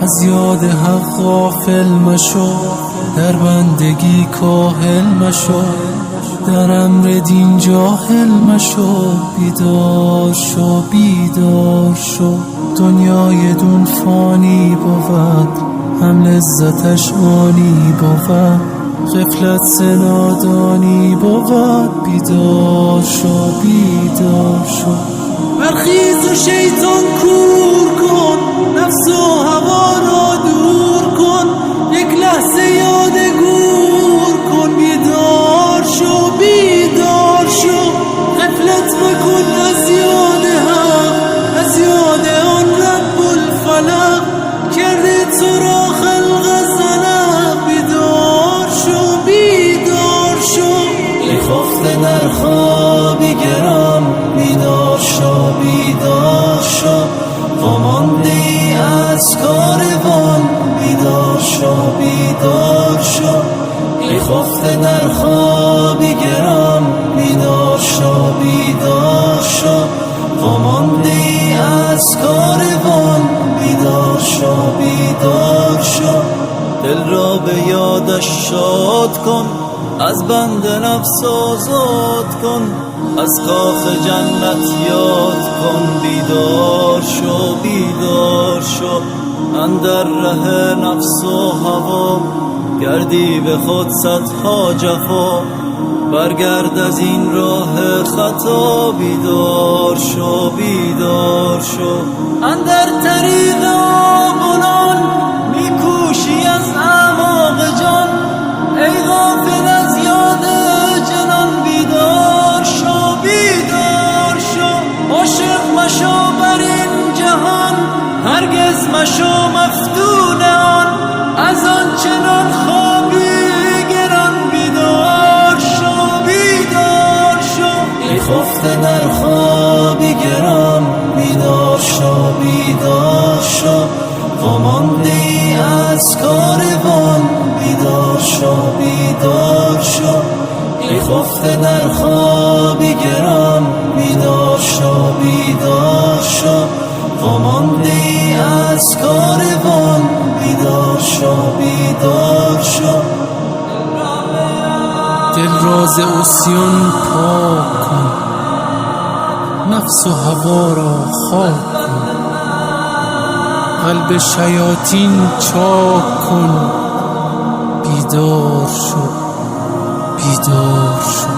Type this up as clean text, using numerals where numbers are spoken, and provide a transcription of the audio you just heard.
از یاد حق غافل مشو، در بندگی کاهل مشو، در امر دین جاهل مشو. بیدار شو بیدار شو، دنیای دون فانی بود، هم لذتش آنی بود، غفلت سنادانی بود. بیدار شو بیدار شو، برخیز و شیطان کور کن، نفس و هوا را دور کن، یک لحظه یاد گور کن. بیدار شو بیدار شو، غفلت مکن از یاد حق، از یاد آن رب الفلق، کرده تو را خلق زلق. بیدار شو بیدار شو، ای خفته در خوابی گرم. بیدار شو بیدار شو، وامانده ای از کاروان. بیدار شو بیدار شو، ای خفته در خوابی گرم. بیدار شو بیدار شو، وامانده ای از کاروان. بیدار شو بیدار شو، دل را به یادش شاد کن، از بند نفس آزاد کن، از کاخ جنت یاد کن. بیدار شو بیدار شو، اندر ره نفس و هوا گردی به خود صدها جفا، برگرد از این راه خطا. بیدار شو بیدار شو، اندر طریق آبونان میکوشی از اعماق جان، ای غافل از یاد جنان. بیدار شو بیدار شو، عاشق مشو بر این جهان، هرگز مشو مفتون آن، از آن چنان خوابی گران. بیدار شو بیدار شو، ای خفته در خوابی گرم. بیدار شو بیدار شو، وامانده ای از کاروان. بیدار شو بیدار شو، ای خفته در خوابی گرم. بیدار شو بیدار شو، وامانده ای از کاروان. بیدار شو بیدار شو، دل راز عصیان پاک کن، نفس و هوا را خاک کن، قلب شیاطین چاک کن. بیدار شو بیدار شو.